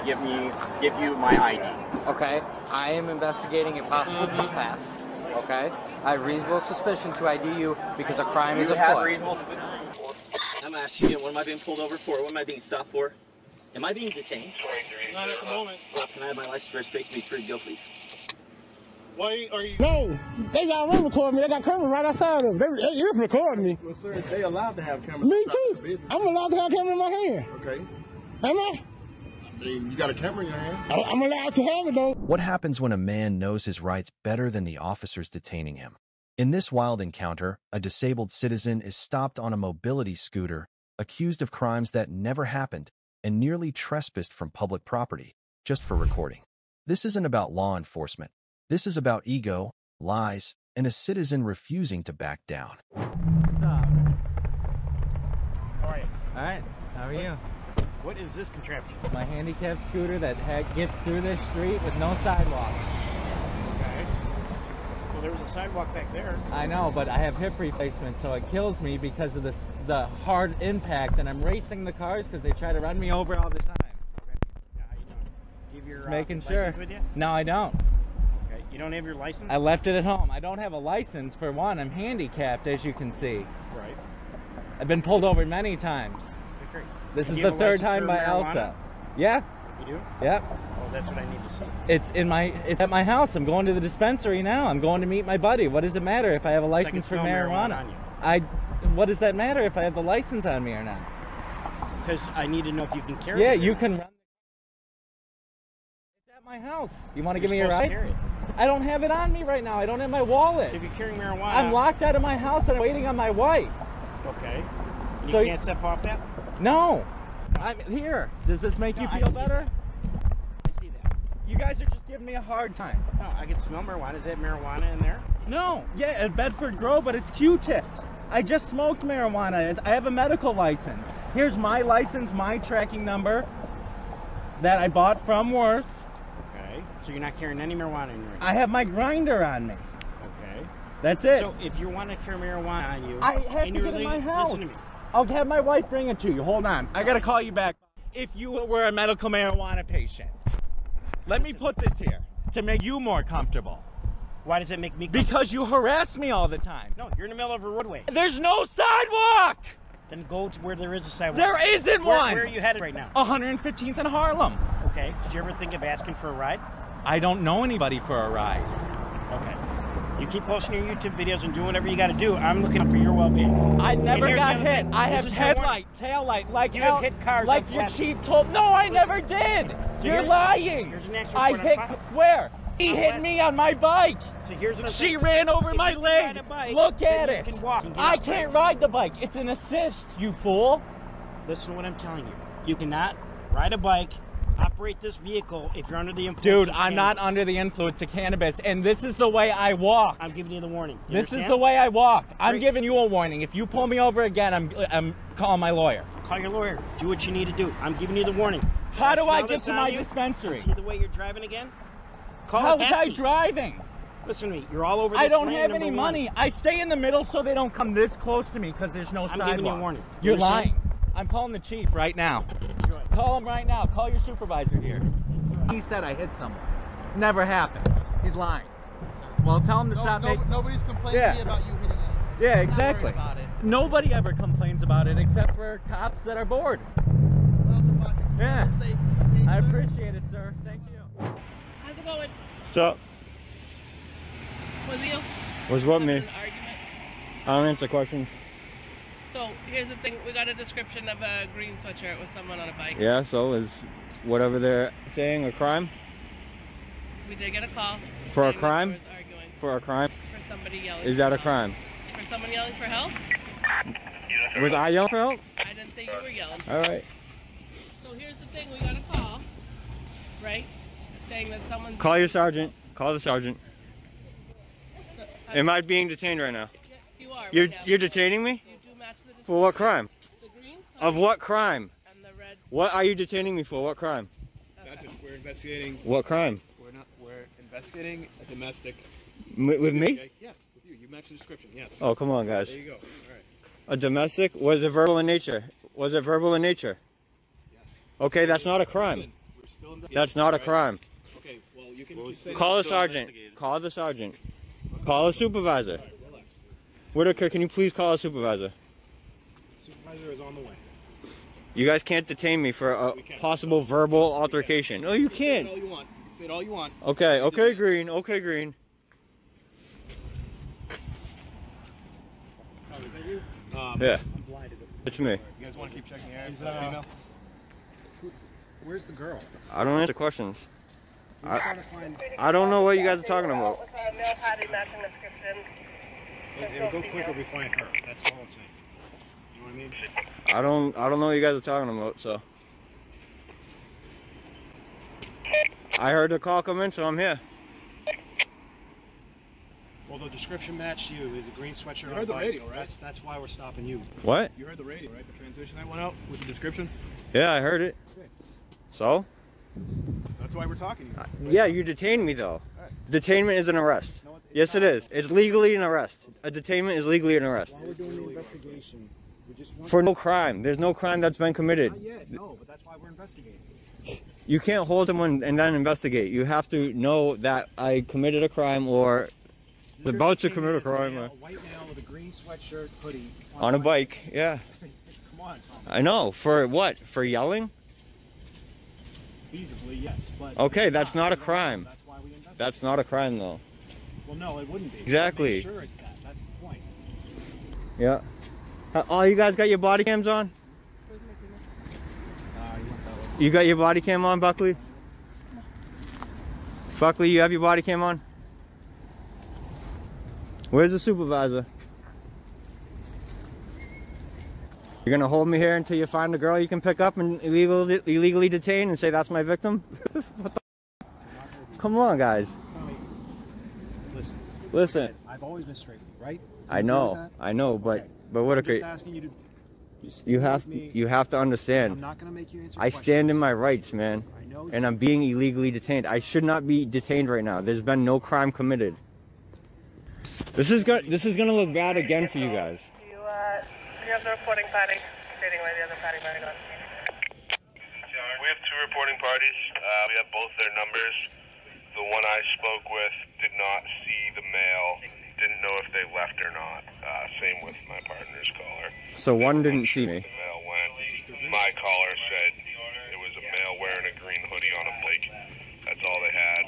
Give you my ID. Okay. I am investigating a possible trespass. Okay. I have reasonable suspicion to ID you because a crime is afoot. Reasonable suspicion? I'm asking you, what am I being pulled over for? What am I being stopped for? Am I being detained? Not at the moment. Well, can I have my license registration be free to go, please? Why are you? No, they got room recording me. They got cameras right outside of them. They is recording me. Well, sir, they allowed to have cameras. Me too. I'm allowed to have a camera in my hand. Okay. Am I? I mean, you got a camera in your hand. I'm allowed to have it though. What happens when a man knows his rights better than the officers detaining him? In this wild encounter, a disabled citizen is stopped on a mobility scooter, accused of crimes that never happened, and nearly trespassed from public property, just for recording. This isn't about law enforcement. This is about ego, lies, and a citizen refusing to back down. What's up? How are you? All right. How are you? What is this contraption? My handicap scooter that gets through this street with no sidewalk. Okay. Well, there was a sidewalk back there. I know, but I have hip replacement, so it kills me because of the hard impact, and I'm racing the cars because they try to run me over all the time. Okay. Yeah, how you doing? You have your Just making license sure. with you? No, I don't. Okay. You don't have your license? I left it at home. I don't have a license for one. I'm handicapped, as you can see. Right. I've been pulled over many times. Okay, great. This Do is you the have a third license time for by marijuana? Elsa. Yeah. You do? Yeah. Oh, that's what I need to see. It's at my house. I'm going to the dispensary now. I'm going to meet my buddy. What does it matter if I have a license for marijuana? On you. What does that matter if I have the license on me or not? Because I need to know if you can carry it. Yeah, you can run. It's at my house. You want to give me a ride? Carry it. I don't have it on me right now. I don't have my wallet. So if you're carrying marijuana, I'm locked out of my house and I'm waiting on my wife. Okay. You So can't step off that? No. I'm here. Does this make you feel better? I see that. You guys are just giving me a hard time. No, I can smell marijuana. Is that marijuana in there? No. Yeah, at Bedford Grove, but it's Q-tips. I just smoked marijuana. I have a medical license. Here's my license, my tracking number that I bought from Worth. Okay. So you're not carrying any marijuana in your hand? I have my grinder on me. Okay. That's it. So if you want to carry marijuana on you, I have and to you're get in my house. Listen to me. I'll have my wife bring it to you. Hold on. I got to call you back. If you were a medical marijuana patient, let me put this here to make you more comfortable. Why does it make me comfortable? Because you harass me all the time. No, you're in the middle of a roadway. There's no sidewalk. Then go to where there is a sidewalk. There isn't one. Where are you headed right now? 115th and Harlem. Okay. Did you ever think of asking for a ride? I don't know anybody for a ride. Okay. You keep posting your YouTube videos and doing whatever you got to do. I'm looking out for your well-being. I never here's got the other hit. thing. I This have is your headlight, tail light, like You have hit cars like on your flat. chief told. No, I never did. So You're here's- lying. here's an accident I report on hit file. where? He On hit flat. me on my bike. So here's another She thing. ran over If my you can leg. ride a bike, Look then at you it. can walk and get I out. can't ride the bike. It's an assist, you fool. Listen to what I'm telling you. You cannot ride a bike, operate this vehicle if you're under the influence Dude, of I'm not cannabis. under the influence of cannabis, and this is the way I walk. I'm giving you the warning. You This is understand? the way I walk. I'm Great. giving you a warning. If you pull me over again, I'm calling my lawyer. Call your lawyer. Do what you need to do. I'm giving you the warning. How do I smell get this to on my you. dispensary? See the way you're driving again? Call How a was I taxi. driving? Listen to me. You're all over this I don't lane, have number any one. money. I stay in the middle so they don't come this close to me because there's no I'm sidewalk. giving you a warning. You You're understand? lying. I'm calling the chief right now. Go ahead. Call him right now. Call your supervisor here. He said I hit someone. Never happened. He's lying. Well, tell him to stop making... Nobody's complaining to me about you hitting anyone. Yeah, I'm not exactly. worried about it. Nobody ever complains about it except for cops that are bored. Yeah. I appreciate it, sir. Thank you. How's it going? What's up? What's the deal? What's what, me? An argument. I don't answer questions. So here's the thing: we got a description of a green sweatshirt with someone on a bike. Yeah, so is whatever they're saying a crime? We did get a call. For a saying that crime? there was arguing For a crime? For somebody yelling. Is for that a help. crime? For someone yelling for help? Was I yelling for help? I didn't say you were yelling. Alright. So here's the thing: we got a call, right? Saying that someone's. Call your sergeant. Call the sergeant. So, Am I being detained right now? Yes, you are. You're, right now. you're detaining me? You do match the description. For what crime? The green. Of what crime? And the red. What are you detaining me for? What crime? That's it. We're investigating. What crime? We're investigating a domestic. With me? Okay? Yes, with you. You match the description. Yes. Oh, come on, guys. There you go. All right. A domestic? Was it verbal in nature? Was it verbal in nature? Yes. Okay, that's not a crime. We're still That's not a crime. Okay, well, you can Call the sergeant. Call the sergeant. Call a supervisor. Whitaker, can you please call a supervisor? Supervisor is on the way. You guys can't detain me for a possible verbal altercation. No, you can't. Say it all you want. Say it all you want. Okay, okay, Green. Okay, Green. Oh, is that you? Yeah, I'm blinded. it's me. You guys want to keep checking your air? Female? Where's the girl? I don't answer questions. We're trying to find... I don't know what you guys are talking about. Male padding matching description. It'll go quicker if we find her. That's all I'm saying. You know what I mean? I don't know what you guys are talking about, so. I heard the call come in, so I'm here. Well, the description matched you. Is a green sweatshirt. You heard the radio, right? That's why we're stopping you. What? You heard the radio, right? The transmission that went out with the description? Yeah, I heard it. Okay. So? That's why we're talking to you. Yeah, you detained me though. Detainment is an arrest. No, Yes, it is. It's legally an arrest. A detainment is legally an arrest. While we're doing the investigation, we just want... For no crime. There's no crime that's been committed. Not yet, no, but that's why we're investigating. You can't hold someone and then investigate. You have to know that I committed a crime or about to commit a crime. A white male with a green sweatshirt, hoodie. On a bike, yeah. Come on, Tom. I know. For what? For yelling? Feasibly, yes. But Okay, that's not a crime. That's why we investigate. That's not a crime though. Well, no, it wouldn't be. Exactly. Make sure it's that. That's the point. Yeah. Oh, you guys got your body cams on? You went that way. You got your body cam on, Buckley? Buckley, you have your body cam on? Where's the supervisor? You're gonna hold me here until you find a girl you can pick up and illegally detain and say that's my victim? What the Come on, guys. Listen. Listen. I've always been straight with you, right? I know, but Okay. what I'm just a asking you to... you have to I'm understand. not going to make you answer I stand in my rights, man. I know. And I'm being illegally detained. I should not be detained right now. There's been no crime committed. This is gonna look bad again for you guys. You have the reporting party stating where the other party might have gone. We have two reporting parties. We have both their numbers. The one I spoke with did not see the male, didn't know if they left or not. Same with my partner's caller. So one didn't see me. The male went. My caller said it was a male wearing a green hoodie on a bike. That's all they had.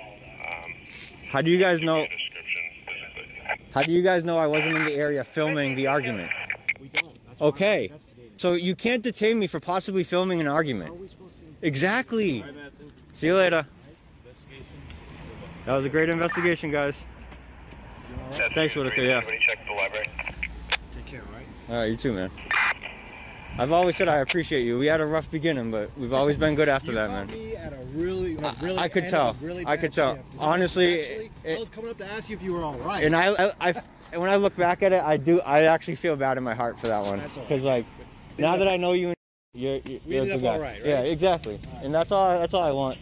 How do you guys know? Description physically. How do you guys know I wasn't in the area filming the argument? We don't. That's why we're Okay. investigating. So you can't detain me for possibly filming an argument. How are we supposed to... Exactly. See you later. That was a great investigation, guys. Thanks, Whitaker, yeah. When you check the library. Take care, right? All right, you too, man. I've always said I appreciate you. We had a rough beginning, but we've always been good after that, man. Me at a really I could tell. I could tell. Honestly, I was coming up to ask you if you were all right. and I when I look back at it, I actually feel bad in my heart for that one. That's all right. Because like, now that I know you, you're a ended good up guy. all right, right? Yeah, exactly. And that's all I want.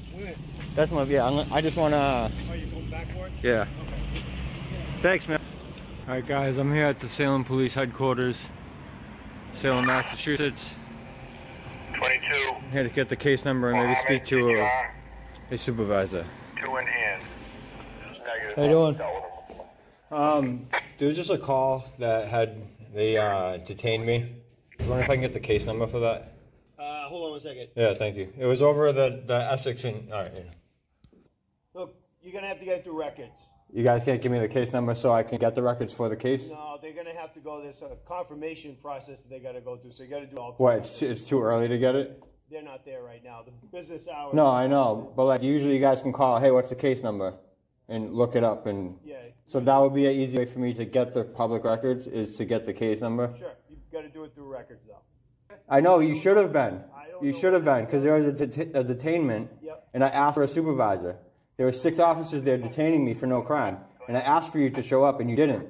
That's my I just want to. Oh, you're going back for it? Yeah. Thanks, man. All right, guys, I'm here at the Salem Police Headquarters, Salem, Massachusetts. 22. I'm here to get the case number and maybe speak to a supervisor. 2 in hand. Negative. How you doing? There was just a call that they detained me. I was wondering if I can get the case number for that. Hold on 1 second. Yeah, thank you. It was over the Essex and all right. Yeah. Look, you're going to have to get through records. You guys can't give me the case number so I can get the records for the case? No, they're going to have to go, there's a confirmation process that they got to go through, so you got to do all. What, it's too early to get it? They're not there right now. The business hours. No, I know, but like usually you guys can call, hey, what's the case number? And look it up and... Yeah. So that would be an easy way for me to get the public records is to get the case number? Sure, you've got to do it through records though. I know, you should have been. You should have been, because there was a detainment, and I asked for a supervisor. There were 6 officers there detaining me for no crime, and I asked for you to show up, and you didn't.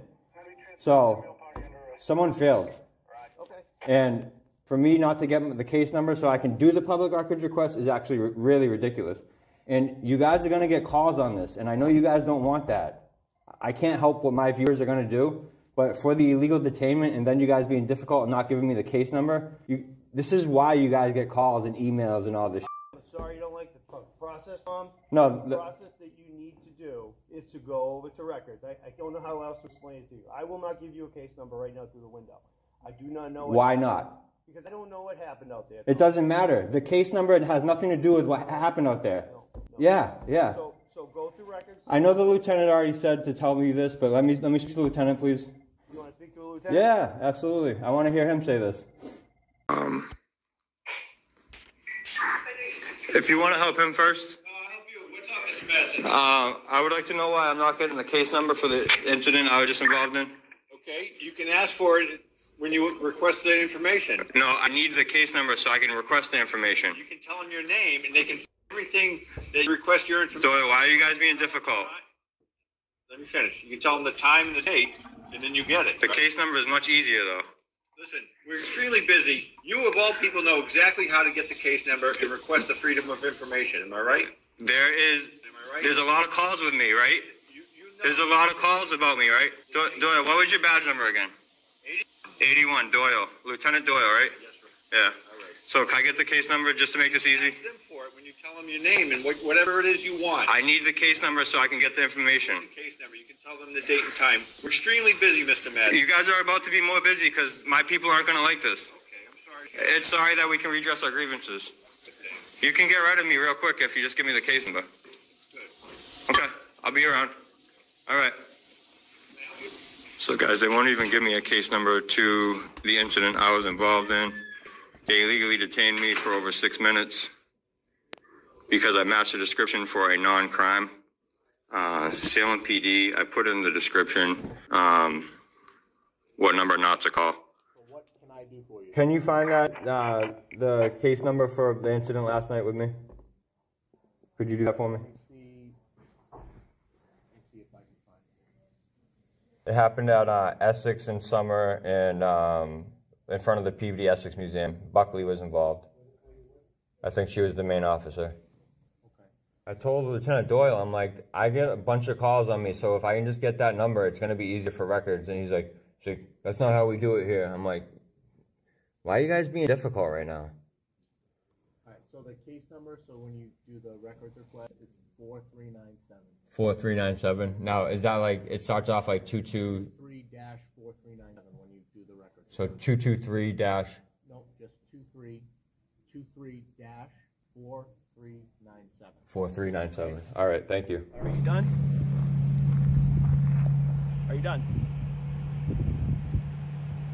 So, someone failed. And for me not to get the case number so I can do the public records request is actually really ridiculous. And you guys are going to get calls on this, and I know you guys don't want that. I can't help what my viewers are going to do, but for the illegal detainment and then you guys being difficult and not giving me the case number, this is why you guys get calls and emails and all this shit. Sorry you don't like the process. process, Tom. No, The process that you need to do is to go over to records. I don't know how else to explain it to you. I will not give you a case number right now through the window. I do not know. Why not? Because I don't know what happened out there. It doesn't matter. The case number has nothing to do with what happened out there. No. Yeah. So go through records. I know the lieutenant already said to tell me this, but let me speak to the lieutenant, please. You want to speak to the lieutenant? Yeah, absolutely. I want to hear him say this. If you want to help him first. I'll help you. What's up, Mr. Bassett? I would like to know why I'm not getting the case number for the incident I was just involved in. Okay, you can ask for it when you request that information. No, I need the case number so I can request the information. You can tell them your name, and they can everything they request your information. Doyle, why are you guys being difficult? Let me finish. You can tell them the time and the date, and then you get it. The case number is much easier, though. Listen, we're extremely busy. You, of all people, know exactly how to get the case number and request the freedom of information. Am I right? There's a lot of calls with me, right? There's a lot of calls about me, right? Doyle, what was your badge number again? 81, Doyle. Lieutenant Doyle, right? Yes, sir. Yeah. All right. So can I get the case number just to make this easy? Ask them for it when you tell them your name and whatever it is you want. I need the case number so I can get the information. The case number. You can tell them the date and time. We're extremely busy, Mr. Madden. You guys are about to be more busy because my people aren't going to like this. Okay, I'm sorry. It's sorry that we can redress our grievances. You can get rid of me real quick if you just give me the case number. Good. Okay, I'll be around. All right. So guys, they won't even give me a case number to the incident I was involved in. They illegally detained me for over 6 minutes because I matched the description for a non-crime. Salem PD, I put in the description what number not to call. So what can I do for you? Can you find that, the case number for the incident last night with me? Could you do that for me? It happened at Essex and Summer and in front of the PVD Essex Museum. Buckley was involved. I think she was the main officer. Okay. I told Lieutenant Doyle, I'm like, I get a bunch of calls on me, so if I can just get that number, it's going to be easier for records. And he's like, that's not how we do it here. I'm like, why are you guys being difficult right now? All right, so the case number, so when you do the records request, it's 4397. 4397. Now, is that like, it starts off like 22... 3-4397 when you do the records. So 223 dash... No, just 23-43-4397. 4397. All right, thank you. Are you done? Are you done?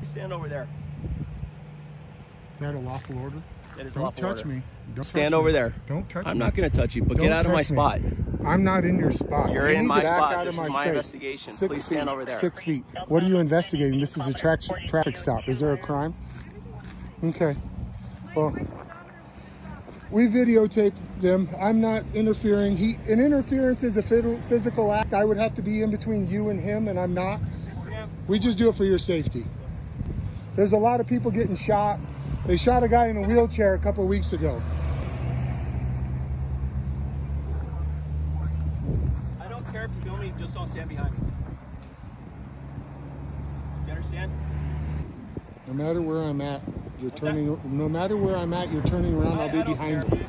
Stand over there. Is that a lawful order? That is Don't lawful touch order. me. Don't Stand touch over me. there. Don't touch me. I'm not going to touch you, but Don't get out of my touch me. spot. I'm not in your spot. You're You in need my to back spot. out This of is my my space. investigation. 6 Please stand feet, over there. 6 feet. What are you investigating? This is a traffic stop. Is there a crime? Okay. Well, we videotaped them. I'm not interfering. An interference is a physical act. I would have to be in between you and him, and I'm not. We just do it for your safety. There's a lot of people getting shot. They shot a guy in a wheelchair a couple of weeks ago. I don't care if you film me, just don't stand behind me. Do you understand? No matter where I'm at, you're turning. No matter where I'm at, you're turning around. I'll be behind you.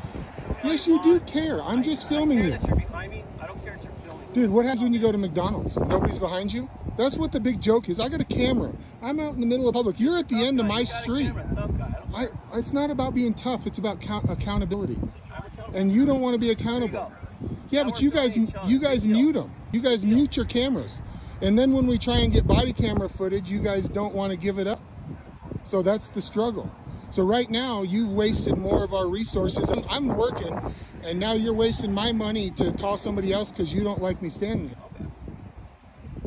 Yes, you do care. I'm just filming you. That you're behind me. I don't care that you're filming me. Dude, what happens when you go to McDonald's? Nobody's behind you? That's what the big joke is. I got a camera. I'm out in the middle of public. You're at the end of my street. It's not about being tough. It's about accountability. And you don't want to be accountable. Yeah, but you guys mute them. You guys mute your cameras. And then when we try and get body camera footage, you guys don't want to give it up. So that's the struggle. So right now, you've wasted more of our resources. I'm working, and now you're wasting my money to call somebody else because you don't like me standing there.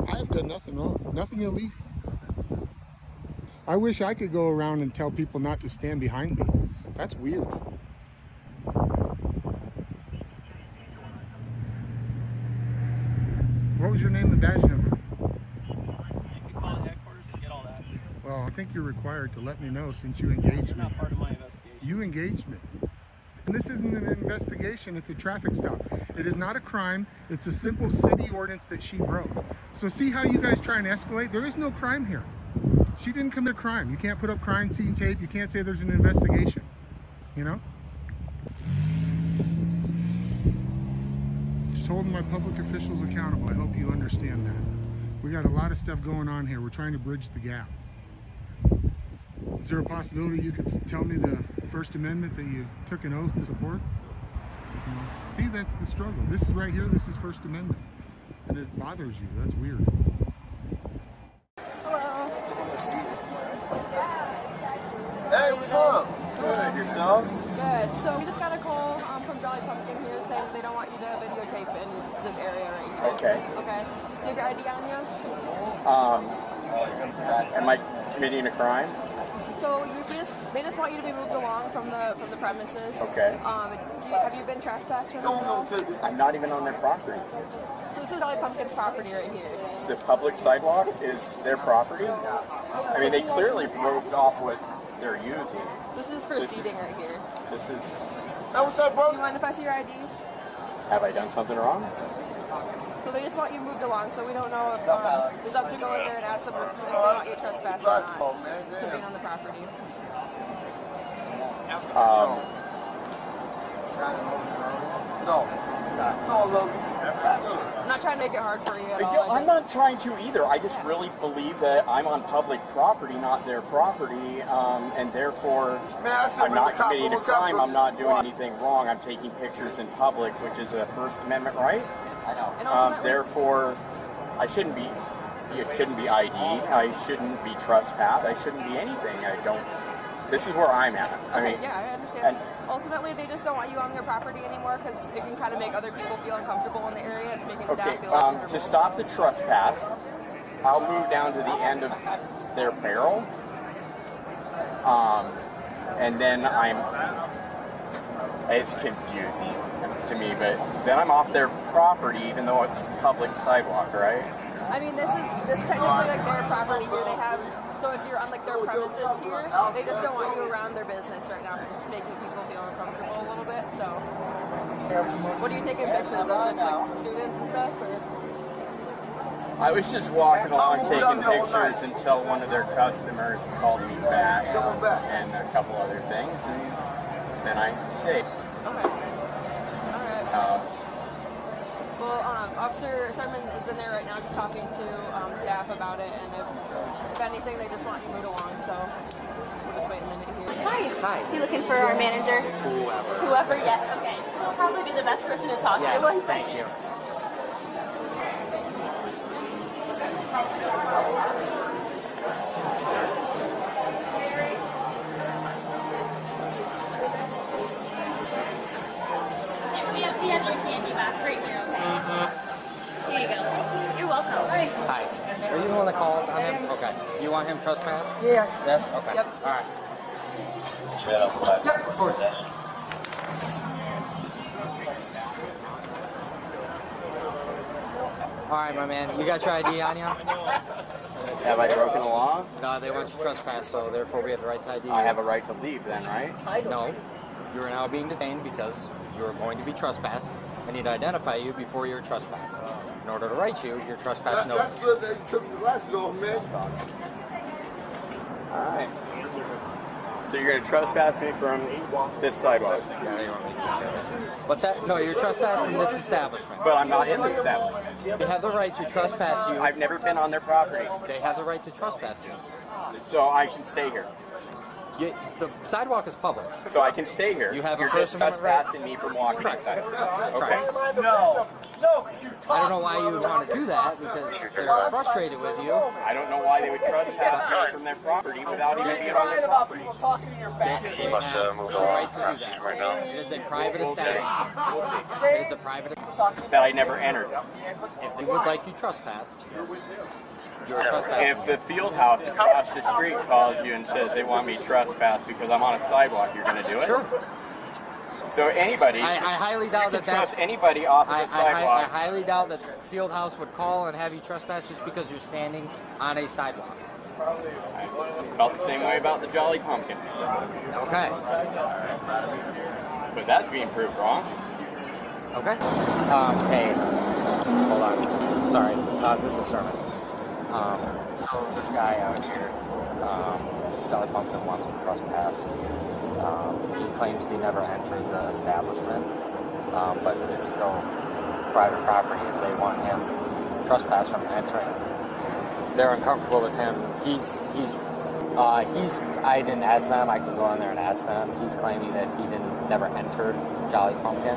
I've done nothing wrong, nothing illegal. I wish I could go around and tell people not to stand behind me. That's weird. What was your name and badge number? You can call headquarters and get all that. Well, I think you're required to let me know since you engaged You're me. not part of my investigation. You engaged me. And this isn't an investigation, it's a traffic stop. It is not a crime, it's a simple city ordinance that she broke. So see how you guys try and escalate? There is no crime here. She didn't commit a crime. You can't put up crime scene tape, you can't say there's an investigation, you know? just holding my public officials accountable. I hope you understand that. We got a lot of stuff going on here. We're trying to bridge the gap. Is there a possibility you could tell me the First Amendment that you took an oath to support? See, that's the struggle. This is right here, this is First Amendment. And it bothers you. That's weird. Hello. Hey, what's up? Good. Yourself? Good. So we just got a call from Jolly Pumpkin here saying they don't want you to videotape in this area right here. Okay. Okay. Do you have your ID on you? Am I committing a crime? So they just want you to be moved along from the premises. Okay. Have you been trespassed? No. I'm not even on their property. So this is Jolly Pumpkin's property right here. The public sidewalk is their property? I mean, they clearly broke off what they're using. This is for seating right here. This is... Hey, what's up, bro? Do you mind if I see your ID? Have I done something wrong? So they just want you moved along, so we don't know if it's up to go in there and ask them if they want you to trespass or not to be on the property. No, I'm not trying to make it hard for you at all. I'm not trying to either. I just really believe that I'm on public property, not their property, and therefore I'm not committing a crime. I'm not doing anything wrong. I'm taking pictures in public, which is a First Amendment right. Therefore, I shouldn't be. It shouldn't be ID. I shouldn't be trespassed. I shouldn't be anything. I don't. This is where I'm at. I mean, yeah, I understand. Ultimately, they just don't want you on their property anymore because it can kind of make other people feel uncomfortable in the area. It's making staff feel uncomfortable. To stop the trespass, I'll move down to the end of their barrel, and then it's confusing to me, but then I'm off their property even though it's public sidewalk, right? I mean, this is technically like their property here. They have, so if you're on like their premises here, they just don't want you around their business right now. It's making people feel uncomfortable a little bit. So, what are you taking pictures of? Just like students and stuff, or? I was just walking along taking pictures until one of their customers called me back and a couple other things, and then I saved. Okay. All right. Well, Officer Sermon is in there right now just talking to staff about it, and if anything, they just want you moved along, so we'll just wait a minute here. Hi. You looking for our manager? Whoever, yes. Okay. He'll probably be the best person to talk to. Yes, thank you. We have your candy box right here, okay? Here you go. You're welcome. Hi. Are you the one that called on him? Okay. You want him trespassed? Yeah. Yes? Okay. Yep. All right. Yep, of course. All right, my man. You got your ID on you? Have I broken the law? No, they want you trespassed, so therefore we have the right to ID. I have a right to leave then, right? No. You are now being detained because you are going to be trespassed. I need to identify you before you're trespassed. In order to write you your trespass notice. That's good they took the glasses off, man. Alright. So you're going to trespass me from this sidewalk? What's that? No, you're trespassing in this establishment. But I'm not in the establishment. They have the right to trespass you. I've never been on their property. They have the right to trespass you. So I can stay here. The sidewalk is public. So I can stay here. You have You're a First just Amendment right. trespassing me from walking inside. Okay. No. I don't know why you would want to do that because they're frustrated with you. I don't know why they would trespass me from their property without even being on their property. They have the right to do that. It is a private establishment. It is a private establishment. That I never entered. If they would like you trespassed, you're trespassing. If the field house across the street calls you and says they want me trespassed because I'm on a sidewalk, you're going to do it? Sure. So anybody, I highly doubt that trust anybody off of the sidewalk. I highly doubt that field house would call and have you trespass just because you're standing on a sidewalk. I felt the same way about the Jolly Pumpkin. Okay. But that's being proved wrong. Okay. Hey, hold on. Sorry. This is Sermon. So this guy out here, Jolly Pumpkin wants him trespassed. He claims he never entered the establishment, but it's still private property if they want him trespass from entering. They're uncomfortable with him. I didn't ask them. I can go in there and ask them. He's claiming that he never entered Jolly Pumpkin.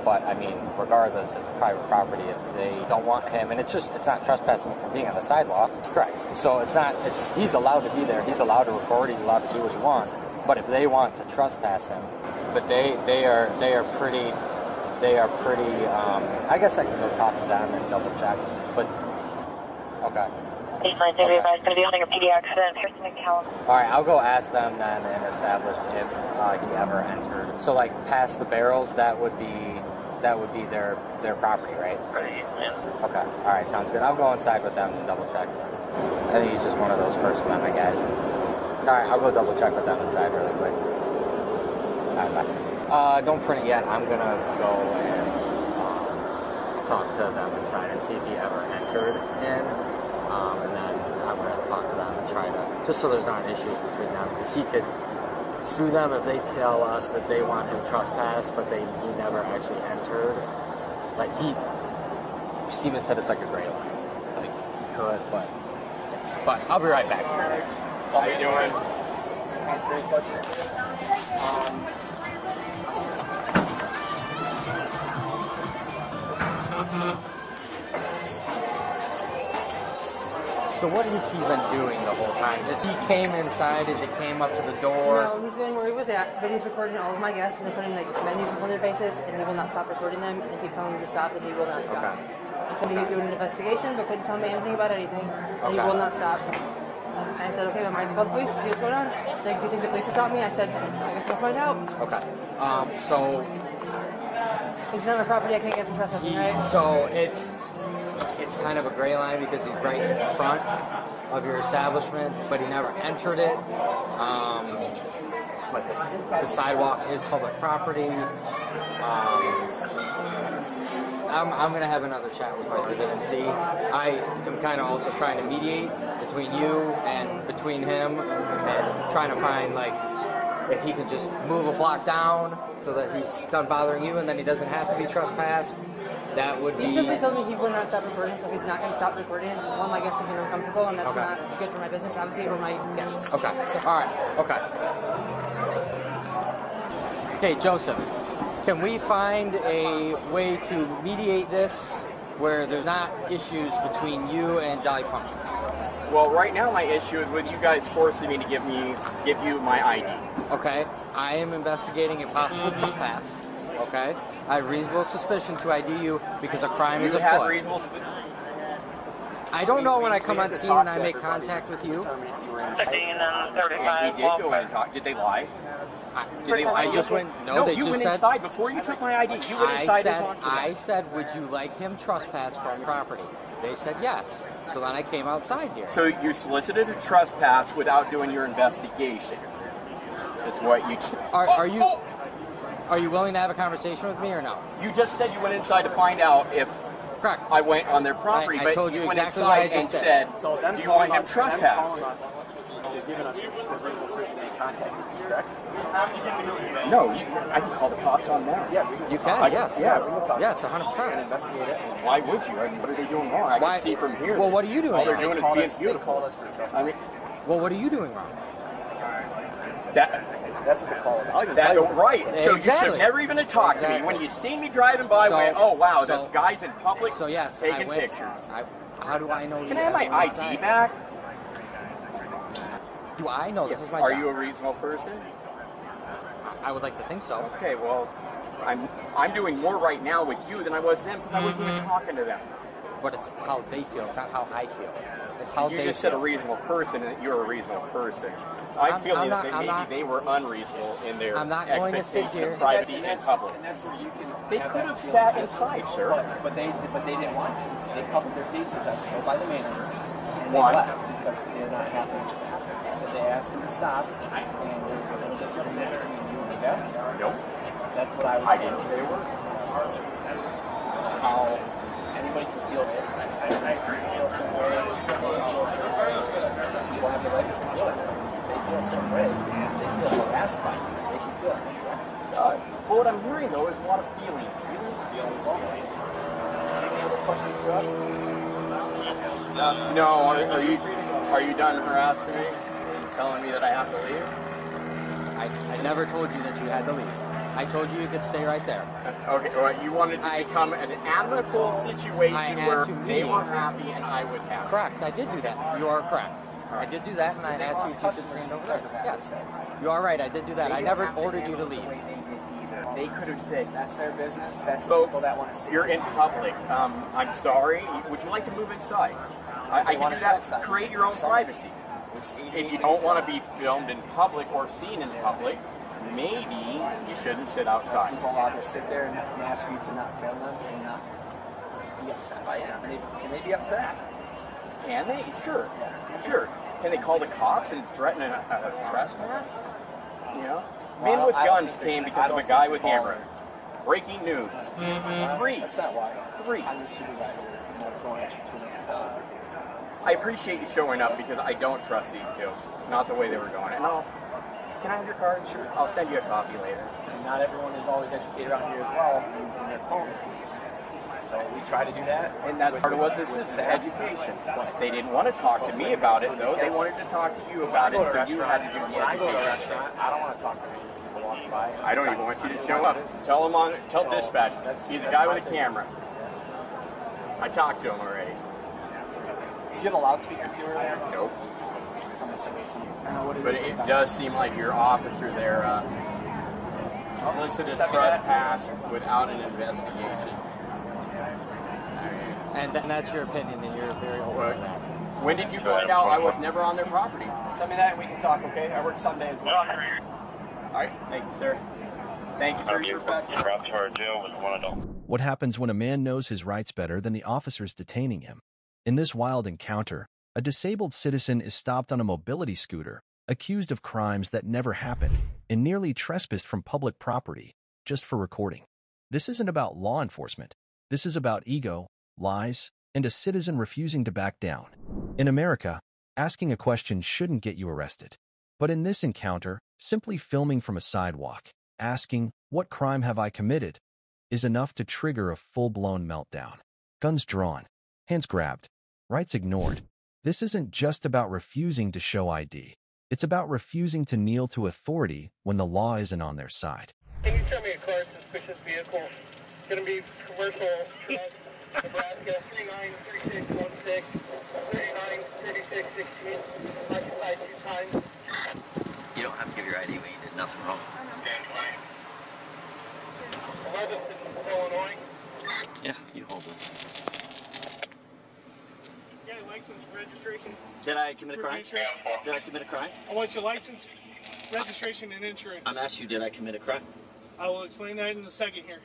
But I mean, regardless, it's private property. If they don't want him, and it's not trespassing from being on the sidewalk. Correct. So he's allowed to be there. He's allowed to record. He's allowed to do what he wants. But if they want to trespass him, but they are pretty. I guess I can go talk to them and double check. But okay. Okay. It's going to be holding a PD accident. All right, I'll go ask them then and establish if he ever entered. So like past the barrels, that would be their property, right? Right. Yeah. Okay. All right, sounds good. I'll go inside with them and double check. I think he's just one of those First Amendment guys. All right, I'll go double check with them inside really quick. All right, bye. Don't print it yet. I'm gonna go and talk to them inside and see if he ever entered in. And then I'm going to talk to them and try to, just so there's not issues between them, because he could sue them if they tell us that they want him trespassed, but he never actually entered. Like Steven said it's like a gray line. Like he could, but I'll be right back. How you doing? So what has he been doing the whole time? As he came inside, as he came up to the door? No, he's been where he was at, but he's recording all of my guests, and they're putting like menus on their faces, and he will not stop recording them, and they keep telling him to stop, and he will not stop. Okay. And told me he was doing an investigation, but couldn't tell me anything about anything, and he will not stop. And I said, okay, I'm ready to call the police, see what's going on. He's like, do you think the police will stop me? I said, I guess I'll find out. Okay. So... He's not on my property, I can't get for trespassing, right? So it's kind of a gray line because he's right in front of your establishment, but he never entered it. But the sidewalk is public property. I'm going to have another chat with my resident and see. I am kind of also trying to mediate between you and between him and trying to find, like, if he can just move a block down so that he's done bothering you and then he doesn't have to be trespassed. That would be... He simply told me he will not stop recording, so he's not going to stop recording. All of my guests have been uncomfortable, and that's not good for my business, obviously, or my guests. Okay. So. All right. Okay. Okay, Joseph, can we find a way to mediate this where there's not issues between you and Jolly Pumpkin? Well, right now my issue is with you guys forcing me to give you my ID. Okay. I am investigating a possible trespass. Okay. I have reasonable suspicion to ID you because a crime is afoot. You have reasonable suspicion? I don't know when I come on scene and I make contact with you. And he did go in and talk. Did they lie? Did they lie? I just went. No, they you just went said. Inside before you took my ID. You went inside and talked to them. I said, would you like him trespass from property? They said yes. So then I came outside here. So you solicited a trespass without doing your investigation. That's what you. Are you willing to have a conversation with me or no? You just said you went inside to find out if. Correct. I went on their property, I told but you you went exactly inside what I and just said, said. do you want him trespassed? Is giving us the reasonable suspicion to make contact with you, correct? No, I can call the cops on that. Yeah, you can. Yes. Yeah, we can talk. Yes, 100%. And investigate it. Why would you? I mean, what are they doing wrong? I can see from here. Well, what are you doing? All they're doing is being They beautiful. called us for trespass. I mean, well, what are you doing wrong? That's what the call is. Right. So Exactly. you should have never even talked to me. When you see me driving by, went, oh wow, that's guys in public taking pictures. How do I know? Can I have my ID back? Do I know? This is my Are job. you a reasonable person? I would like to think so. Okay, well, I'm doing more right now with you than I was them because I wasn't even talking to them. But it's how they feel. It's not how I feel. It's how you they just feel. said a reasonable person and that you're a reasonable person. I feel that maybe they were unreasonable in their expectation of privacy in public. They could have sat inside, sir. But they didn't want to. They covered their faces up by the manager. And they Why? left because they're not happy. So they asked him to stop, and there was a little disagreement between you and the guests. Nope. That's what I was I didn't say a word. How anybody can feel it. I feel some way. People have the right to feel it. They feel some way. They feel harassed by you. They should feel it. Well, what I'm hearing though is a lot of feelings. Feelings. questions for us? No, are you done harassing me? Are you telling me that I have to leave? I never told you that you had to leave. I told you you could stay right there. Okay, well, you wanted to become an amicable situation where they were happy and I was happy. Correct, I did do that. You are correct. I did do that, and I asked you to stand over there. Yes, you are right. I did do that. I never ordered you to leave. They could have said that's their business. That's the Folks, people that want to see. you're in public. I'm sorry. Would you like to move inside? I can do that. Create your own privacy. If you don't want to be filmed in public or seen in public, maybe you shouldn't sit outside. People allowed to sit there and ask you to not film them and not be upset by it. Can they be upset? Can they? Sure. Sure. Can they call the cops and threaten a trespass? You know? Men with guns came because of a guy with hammer. Breaking news. Three. That's not why. Three. I'm the supervisor, and I'm throwing at you too. I appreciate you showing up because I don't trust these two. Not the way they were going. And can I have your card? Sure. I'll send you a copy later. And not everyone is always educated around here as well in their phone piece. So we try to do that. And that's part of what this is education. They didn't want to talk to me about it, though. They wanted to talk to you about it, so you had to do the When I go to a education. restaurant, I don't want to talk to people walking by. I don't even want you to show up. Tell dispatch. He's a guy with a camera. I talked to him already. Did you have a loudspeaker too earlier? Nope. Someone said there's some. I don't know what it But is. it does seem like your officer there solicited trespass without an investigation. And that's your opinion, and you're very open to that. When did you find out I was never on their property? Send me that and we can talk, okay? I work Sunday as well. All right. Thank you, sir. Thank you for your professionalism. What happens when a man knows his rights better than the officers detaining him? In this wild encounter, a disabled citizen is stopped on a mobility scooter, accused of crimes that never happened, and nearly trespassed from public property just for recording. This isn't about law enforcement. This is about ego, lies, and a citizen refusing to back down. In America, asking a question shouldn't get you arrested. But in this encounter, simply filming from a sidewalk, asking, "What crime have I committed?" is enough to trigger a full-blown meltdown. Guns drawn, hands grabbed, rights ignored. This isn't just about refusing to show ID. It's about refusing to kneel to authority when the law isn't on their side. Can you show me a car suspicious vehicle? It's going to be commercial truck, Nebraska 393616, 393616, occupied 2 times. You don't have to give your ID when you did nothing wrong. 11th in Illinois. Yeah, you hold it. Yeah, license, registration. Did I commit a proof of crime? insurance. Did I commit a crime? I want your license, registration, and insurance. I'm asking you, did I commit a crime? I will explain that in a second here.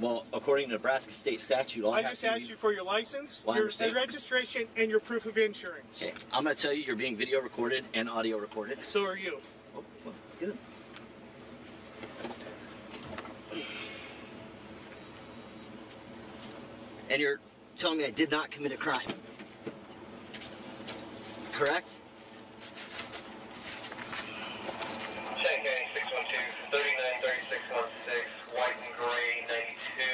Well, according to Nebraska state statute, all I have just to asked do- you for your license, Well, I your understand. registration, and your proof of insurance. Okay, I'm going to tell you, you're being video recorded and audio recorded. So are you. Oh, well, good. And you're telling me I did not commit a crime. Correct? Check A 612 393616, white and gray 92,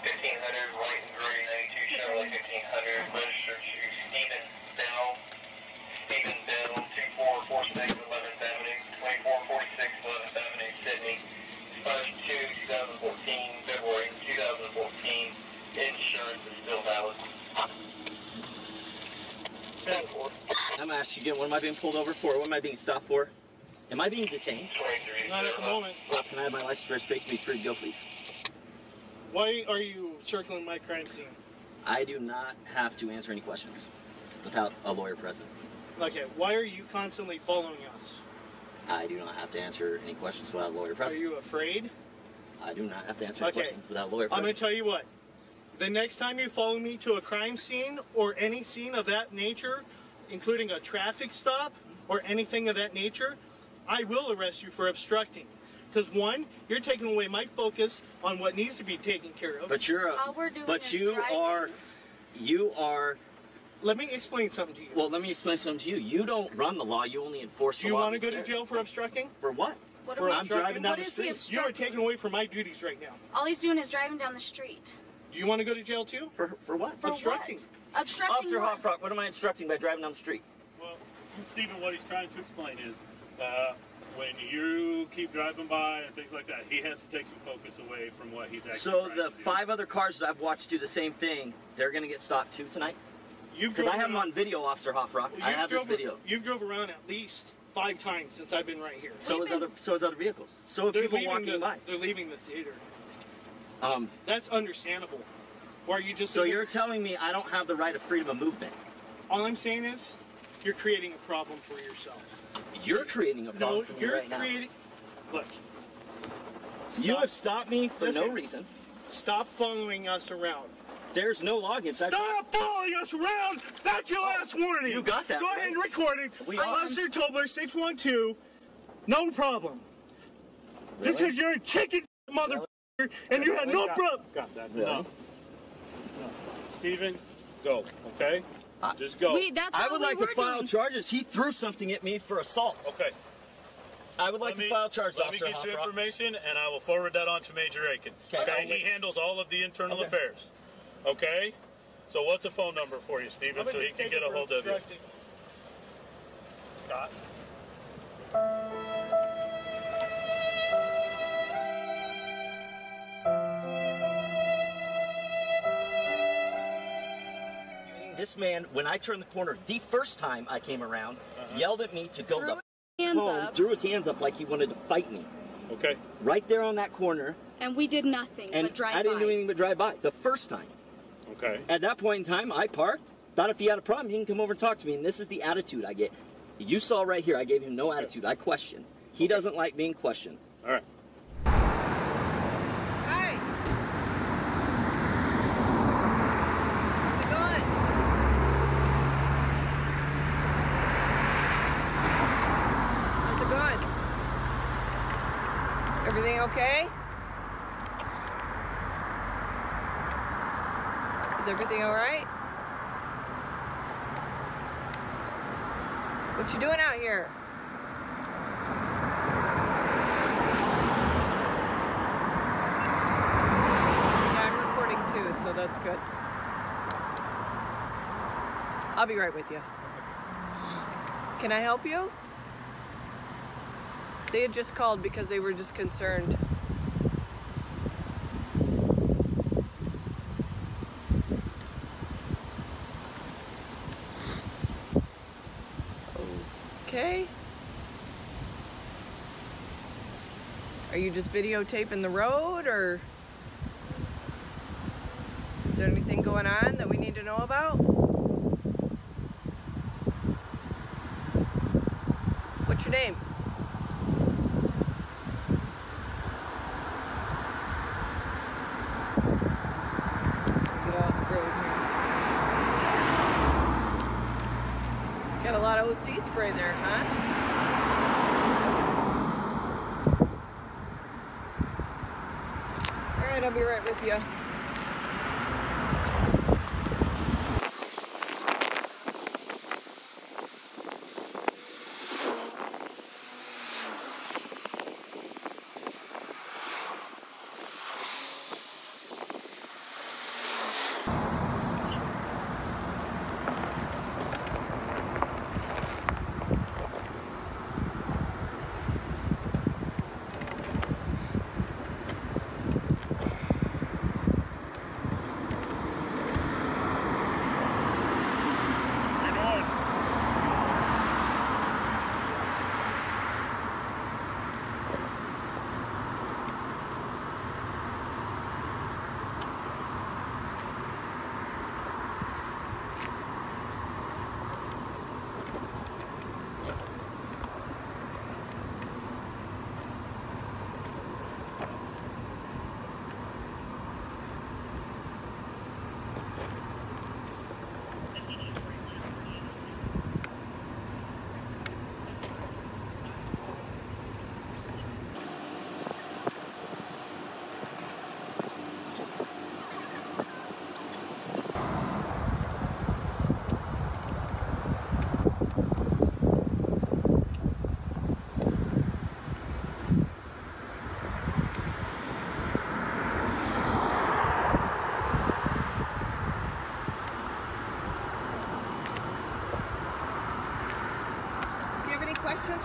1500, white and gray 92, Chevrolet 1500, registered to Stephen Bell, 2446 11th Avenue, 2446 11th Avenue, Sydney, 5/2/2014, February 2014, insurance is still valid. I'm asking you again, what am I being pulled over for? What am I being stopped for? Am I being detained? Not at the moment. Well, can I have my license registration be free to go, please? Why are you circling my crime scene? I do not have to answer any questions without a lawyer present. Okay, why are you constantly following us? I do not have to answer any questions without a lawyer Are present. you afraid? I do not have to answer any Okay. questions without a lawyer I'm present. going to tell you what. The next time you follow me to a crime scene or any scene of that nature, including a traffic stop or anything of that nature, I will arrest you for obstructing. Because one, you're taking away my focus on what needs to be taken care of. But you're All we're doing but is you are. Let me explain something to you. Well, let me explain something to you. You don't run the law. You only enforce the Do you law. want to go to jail for obstructing? For what? For I'm driving down What the is street. he obstructing? You are taking away from my duties right now. All he's doing is driving down the street. Do you want to go to jail too? For what? For obstructing. What? Obstructing Officer what? Hofrock, what am I obstructing by driving down the street? Well, Stephen, what he's trying to explain is when you keep driving by and things like that, he has to take some focus away from what he's actually So trying the to do. 5 other cars that I've watched do the same thing, they're going to get stopped too tonight? Because I have them on video, Officer Hofrock. I have this video. You've drove around at least 5 times since I've been right here. So is other vehicles. So if people walking by. They're leaving the theater. That's understandable. Why you just? So you're telling me I don't have the right of freedom of movement? All I'm saying is, you're creating a problem for yourself. You're creating a problem for me you're right creating. Look. You have stopped me for no reason. Stop following us around. There's no login. Stop following us around! That's your last warning! You got that, Go ahead and record it. Officer Tobler 612, no problem. Really? Just because you're a chicken motherfucker and you had no problem. Scott, that's enough. No. Stephen, go, okay? Just go. I would like to file charges. He threw something at me for assault. Okay. I would like to file charges, Let me Officer get you Hofrock. information, and I will forward that on to Major Akins. Okay? He handles all of the internal affairs. Okay? So what's a phone number for you, Stephen, so he can get a hold of you? Scott? This man, when I turned the corner the first time I came around, yelled at me to go Threw the his hands home, up. threw his hands up like he wanted to fight me. Okay. Right there on that corner. And we did nothing And but drive I didn't by. do anything but drive by the first time. Okay. At that point in time, I parked. Thought if he had a problem, he can come over and talk to me. And this is the attitude I get. You saw right here, I gave him no attitude. I questioned. He doesn't like being questioned. All right. Hi. How's it going? How's it going? Everything okay? Is everything all right? What you doing out here? Yeah, I'm recording too, so that's good. I'll be right with you. Can I help you? They had just called because they were just concerned. Okay. Are you just videotaping the road, or is there anything going on that we need to know about? What's your name? Get out of the road here. Got a lot of OC spray there, huh? Alright, I'll be right with you.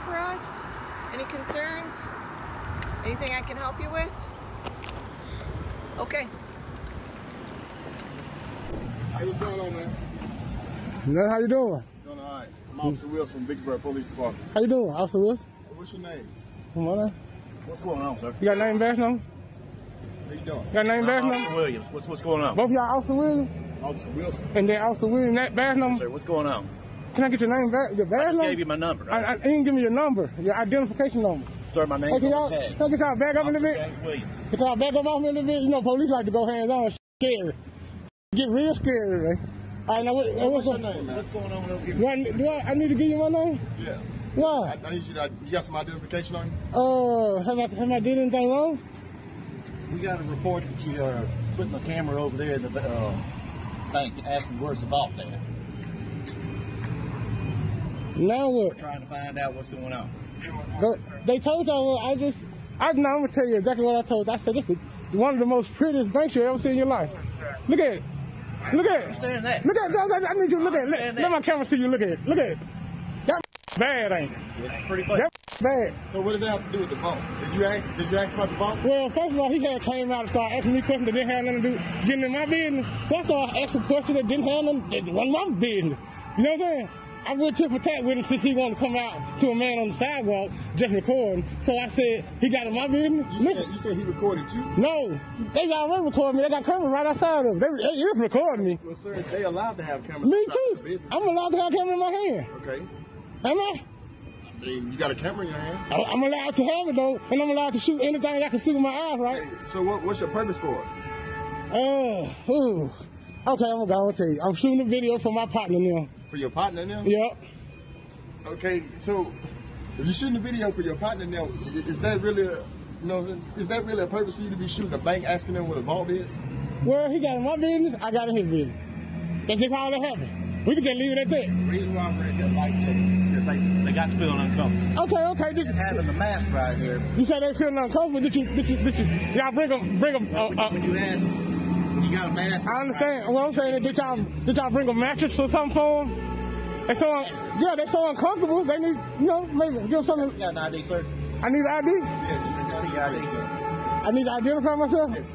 for us? Any concerns? Anything I can help you with? Okay. Hey, what's going on, man? Man, how you doing? Doing all right. I'm Officer Wilson from Vicksburg Police Department. How you doing, Officer Wilson? What's your name? My name? What's going on, sir? You got name badge number? How you doing? You got name badge number? Officer Williams. What's going on? Both of y'all Officer Williams? Officer Wilson. And then Officer Williams, that badge number? Sir, what's going on? Can I get your name back? Your badge I just number? gave you my number. Right? I didn't give me your number, your identification number. Sir, my name Hey, is can on the tag. y'all get y'all back up a little bit? James Williams. Can y'all back up off me a little bit? You know, police like to go hands on. Scary. Get real scary, right? All right, now what's your name, man? What's going on over here? I need to give you my name? Yeah. Why? I need you to. You got some identification on you? Have I did anything wrong? We got a report that you are putting the camera over there in the bank asking where's the vault there. Now what? We're trying to find out what's going on. They told y'all, I'm going to tell you exactly what I told. I said, this is one of the most prettiest banks you'll ever see in your life. Look at it. Look at it. Understand that. Look at it. I need you to look at it. Let my camera see you look at it. Look at it. That bad, ain't it? It's pretty bad. That bad. So what does that have to do with the vault? Did you ask about the vault? Well, first of all, he came out and started asking me questions that didn't have nothing to do getting in my business. First of all, I asked a question that didn't have nothing, that wasn't my business. You know what I'm saying? I went tit for tat with him since he wanted to come out to a man on the sidewalk just recording. So I said, he got in my business. You said he recorded you? No, they already recorded me. They got cameras right outside of them. They is recording me. Well, sir, they allowed to have cameras. Me too. I'm allowed to have a camera in my hand. Okay. Am I? I mean, you got a camera in your hand? I'm allowed to have it though, and I'm allowed to shoot anything I can see with my eyes, right? Hey, so what's your purpose for it? Okay, I'm gonna tell you. I'm shooting a video for my partner now. For your partner now? Yep. Okay, so if you're shooting a video for your partner now, is that really a purpose for you to be shooting a bank asking them what a vault is? Well, he got in my business, I got in his business. That's just how that happened. We can just leave it at that. The reason why I'm going to get like is because they got to feel uncomfortable. Okay. Having the mask right here. You said they feeling uncomfortable. Did you? Y'all bring them. When you ask them, when you got a mask. I understand. What I'm saying is, did y'all bring a mattress or something for them? They're so uncomfortable. They need, maybe give them something. You got an ID, sir? I need an ID? Yes, see your ID, sir. I need to identify myself? Yes.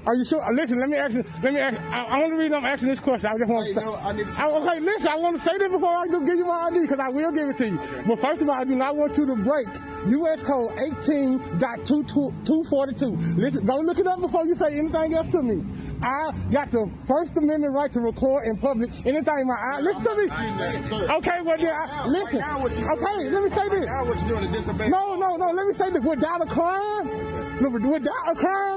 Are you sure? Listen, let me ask. I only reason I'm asking this question, I just want to. Okay, listen. I want to say this before I give you my ID because I will give it to you. Okay. But first of all, I do not want you to break U.S. Code 18.242. Listen, go look it up before you say anything else to me. I got the First Amendment right to record in public anything in my eye. Listen to me. Okay, well then, listen. Okay, let me say this. Now what you doing to disobey? No. Let me say this. Without a crime,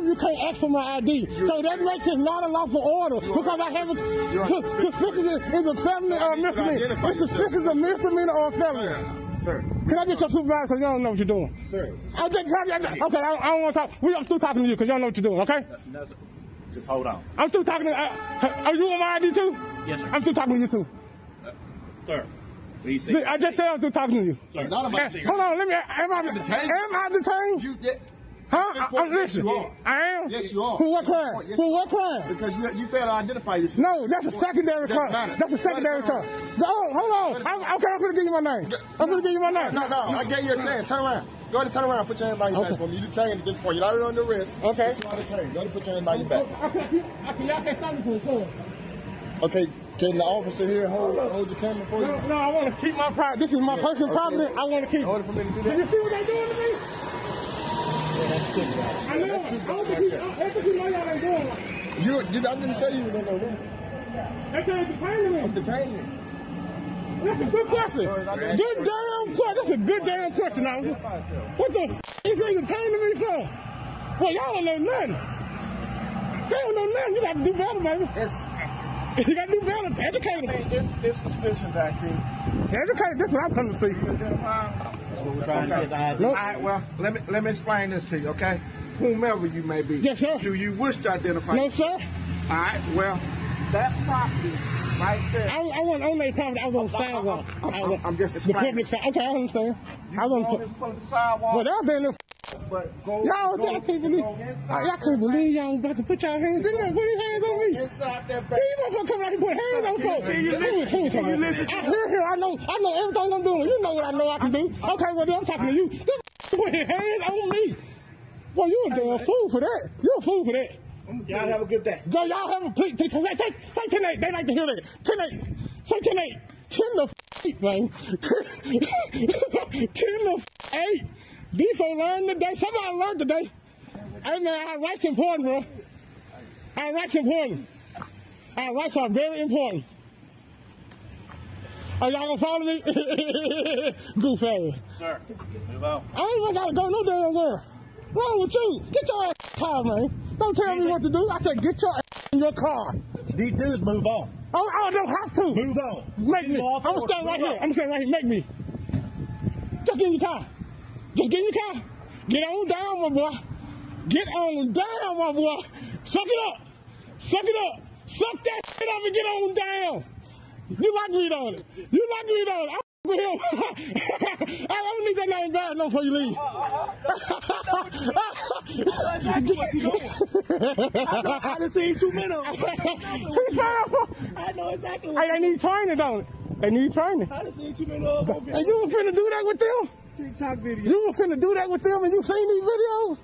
you can't ask for my ID. So that makes it not a lawful order because I have suspicion is a felony or a misdemeanor. It's suspicion is a misdemeanor or a felony. Sir. Can I get your supervisor because you don't know what you're doing? Sir. Okay, I don't want to talk. I'm through talking to you because you don't know what you're doing, okay? Just hold on. I'm through talking to you. Are you on my ID too? Yes, sir. I'm through talking to you too. Sir. I just said I'm through talking to you. Sir. Hold on, am I detained? Huh? Listen. I am? Yes, you are. For what crime? Yes, For what crime? Because you failed to identify yourself. No, that's a secondary crime. That's a secondary crime. No, hold on. Okay, I'm going to give you my name. No, I gave you a chance. Turn around. Go ahead and turn around. Put your hand by your back for me. You detained at this point. You're not on the wrist. Okay. But you are detained. Go ahead and put your hand by your back. Y'all can't stop me from recording. Okay, can the officer here hold your camera for you? No, I want to keep my property. This is my personal property. I want to keep it. Hold it for me to do that. Did you see what they doing to me? Yeah, that's good. I know. I think you know y'all ain't doing right. I didn't say you were going to know that. They said detaining me. I'm detaining you. That's a good question. Good damn question. That's a good damn question, officer. What the f*** is they detaining me for? Well, y'all don't know nothing. They don't know nothing. You got to do better, baby. You got to do better. Educate them. It's suspicious activity. Educate. That's what I'm coming to see. All right, well, let me explain this to you, okay? Whomever you may be. Yes, sir. Do you wish to identify? No, sir. All right, well, that property right there. I wasn't on that property. I was on the sidewalk. I'm just explaining. The public side. Okay, I understand. I was on the sidewalk. Well, that been but y'all can't believe y'all about to put y'all hands in there. Put your hands on me. Inside out there, These motherfuckers coming out here putting hands on folks. I hear here. I know everything I'm doing. You know what I know I can do. Okay, well, then I'm talking to you. Them putting hands on me. Well, you a damn fool for that. You're a fool for that. Y'all have a good day. Y'all have a please. Say 10-8. They like to hear that. 10-8. Say 10-8. 10-8, man. 10-8. These folks learned today. Somebody learned today. Hey, man, our rights important, bro. Our rights important. Our rights are very important. Are y'all gonna follow me? Goof ass. Sir, move on. I ain't even gotta go no damn where. Wrong with you? Get your ass in the car, man. Don't tell me what to do. I said get your ass in your car. These dudes move on. I don't have to. Move on. Make me. I'm gonna stand right here. I'm gonna stand right here. Make me. Just get in your car. Just get in your car. Get on down, my boy. Get on down, my boy. Suck it up. Suck it up. Suck that shit up and get on down. You like me on it. You like me on it. I'm with him. I don't need that name back no before you leave. I done seen too many of them. I know exactly what they need training, don't it? They need training. I done seen too many of them. And you were finna do that with them? TikTok video. You were finna do that with them and you seen these videos?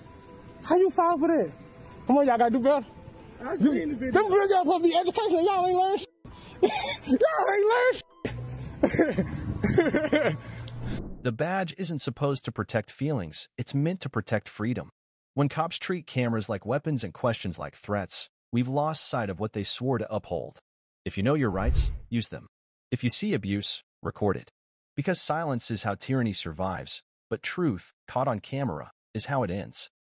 How you fall for that? Come on, y'all gotta do better. I seen the video. Them videos supposed to be educational. Y'all ain't learn shit. Y'all ain't learn shit. The badge isn't supposed to protect feelings. It's meant to protect freedom. When cops treat cameras like weapons and questions like threats, we've lost sight of what they swore to uphold. If you know your rights, use them. If you see abuse, record it. Because silence is how tyranny survives, but truth, caught on camera, is how it ends.